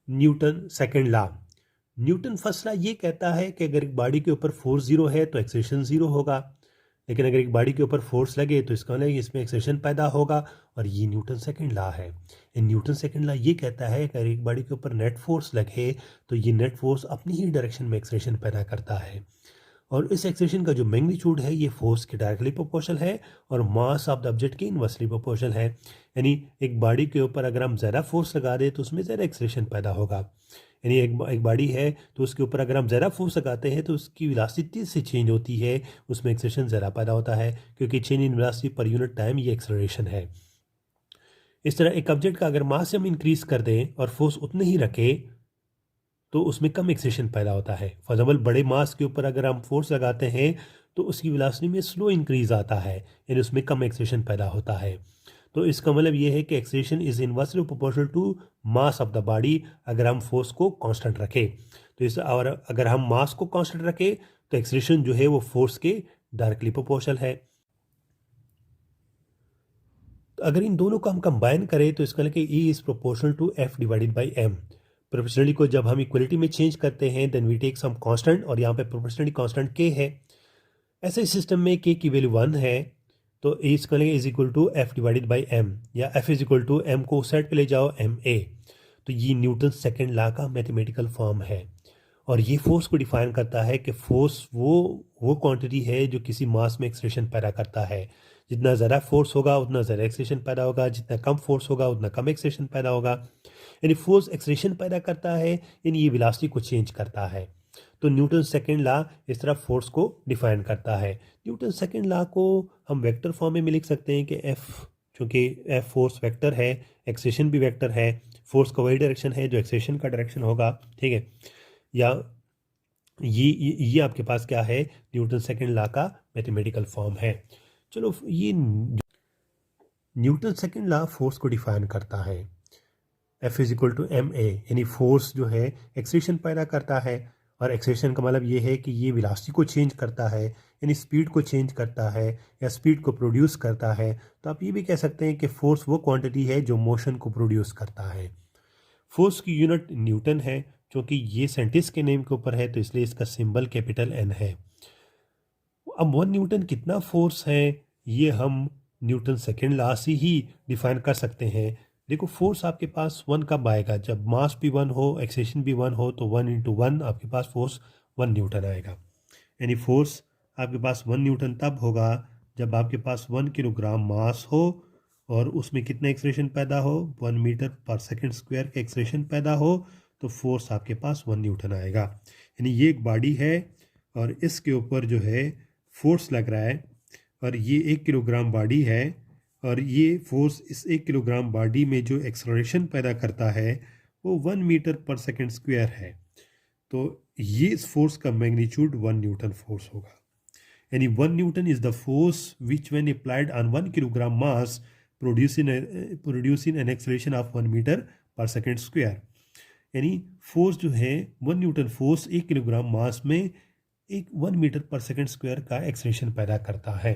Newton second law. Newton first law ये कहता है कि अगर एक बॉडी के ऊपर फोर्स जीरो है तो एक्सेलरेशन जीरो होगा, लेकिन अगर एक बॉडी के ऊपर फोर्स लगे तो इसका मतलब इसमें एक्सेलरेशन पैदा होगा, और ये न्यूटन सेकंड लॉ है। न्यूटन सेकंड लॉ ये कहता है कि अगर एक बॉडी के ऊपर नेट फोर्स लगे तो ये नेट फोर्स अपनी ही डायरेक्शन में एक्सेलरेशन पैदा करता है, और इस एक्सेलरेशन का जो मैग्नीट्यूड है ये फोर्स के डायरेक्टली प्रोपोर्शनल है और मास ऑफ द ऑब्जेक्ट के इनवर्सली प्रोपोर्शनल है। यानी एक बॉडी के ऊपर अगर हम ज़्यादा फोर्स लगा दें तो उसमें ज़्यादा एक्सेलरेशन पैदा होगा। यानी एक बॉडी है तो उसके ऊपर अगर हम ज़्यादा फोर्स लगाते हैं तो उसकी वेलोसिटी से चेंज होती है, उसमें एक्सेलरेशन ज़्यादा पैदा होता है, क्योंकि change in velocity per unit time ये एक्सेलरेशन है। इस तरह एक ऑब्जेक्ट का अगर मास हम इंक्रीज कर दें और फोर्स उतने ही रखें तो उसमें कम एक्सेलरेशन पैदा होता है। फॉर एग्जाम्पल बड़े मास के ऊपर अगर हम फोर्स लगाते हैं तो उसकी वेलोसिटी में स्लो इंक्रीज आता है, यानी उसमें कम एक्सेलरेशन पैदा होता है। तो इसका मतलब ये है कि acceleration is inversely proportional to mass of the body अगर हम फोर्स को कांस्टेंट रखें। तो इस और अगर हम मास को कांस्टेंट रखें तो एक्सेलरेशन जो है वो फोर्स के डायरेक्टली प्रोपोर्शनल है। तो अगर इन दोनों को हम कंबाइन करें तो इसका मतलब E is proportional to F divided by M। Proportionally को जब हम इक्वलिटी में चेंज करते हैं then we take some constant, और यहाँ पे प्रोपोर्शनली कांस्टेंट K है। ऐसे सिस्टम में K की वैल्यू 1 है तो A इसका is equal to F divided by M, या F is equal to M को साइड पे ले जाओ MA। तो ये न्यूटन सेकेंड लॉ का मैथमेटिकल फॉर्म है, और ये फोर्स को डिफाइन करता है कि फोर्स वो क्वांटिटी है जो किसी मास में एक्सेलरेशन पैदा करता है। जितना ज़्यादा फोर्स होगा उतना ज़्यादा एक्सेलरेशन पैदा होगा, जितना कम फोर्स होगा उतना कम एक्सेलरेशन पैदा होगा। यानी फोर्स एक्सेलरेशन पैदा करता है, यानी ये वेलोसिटी को चेंज करता है। तो न्यूटन सेकेंड लॉ इस तरह फोर्स को डिफाइन करता है। न्यूटन सेकेंड लॉ को हम वेक्टर फॉर्म में भी लिख सकते हैं कि F, चूँकि F फोर्स वेक्टर है, एक्सेलरेशन भी वेक्टर है, फोर्स का वही डायरेक्शन है जो एक्सेलरेशन का डायरेक्शन होगा, ठीक है। या ये आपके पास क्या है, न्यूटन सेकेंड लॉ का मैथमेटिकल फॉर्म है। चलो, ये न्यूटन सेकेंड लॉ फोर्स को डिफाइन करता है। F is equal to MA, यानी फोर्स जो है एक्सेलरेशन पैदा करता है, और एक्सेलरेशन का मतलब ये है कि ये वेलोसिटी को चेंज करता है, यानी स्पीड को चेंज करता है या स्पीड को प्रोड्यूस करता है। तो आप ये भी कह सकते हैं कि फोर्स वो क्वांटिटी है जो मोशन को प्रोड्यूस करता है। फोर्स की यूनिट न्यूटन है, क्योंकि ये साइंटिस्ट के नेम के ऊपर है तो इसलिए इसका सिंबल कैपिटल N है। अब 1 न्यूटन कितना फोर्स है ये हम न्यूटन सेकेंड लॉ से ही डिफाइन कर सकते हैं। देखो, फोर्स आपके पास 1 कब आएगा, जब मास भी 1 हो, एक्सेलरेशन भी 1 हो, तो 1 इंटू 1 आपके पास फोर्स 1 न्यूटन आएगा। यानी फोर्स आपके पास 1 न्यूटन तब होगा जब आपके पास 1 किलोग्राम मास हो और उसमें कितना एक्सेलरेशन पैदा हो, 1 मीटर पर सेकेंड स्क्वायर का एक्सेलरेशन पैदा हो, तो फोर्स आपके पास 1 न्यूटन आएगा। यानी ये एक बॉडी है और इसके ऊपर जो है फोर्स लग रहा है, और ये 1 किलोग्राम बॉडी है, और ये फोर्स इस 1 किलोग्राम बॉडी में जो एक्सेलरेशन पैदा करता है वो 1 मीटर पर सेकेंड स्क्वायर है। तो ये इस फोर्स का मैग्नीट्यूड 1 न्यूटन फोर्स होगा। यानी 1 Newton is the force which when applied on 1 kilogram mass producing an acceleration of 1 meter per second square. यानी फोर्स जो है 1 न्यूटन फोर्स 1 किलोग्राम मास में 1 मीटर पर सेकेंड स्क्वायर का एक्सेलरेशन पैदा करता है।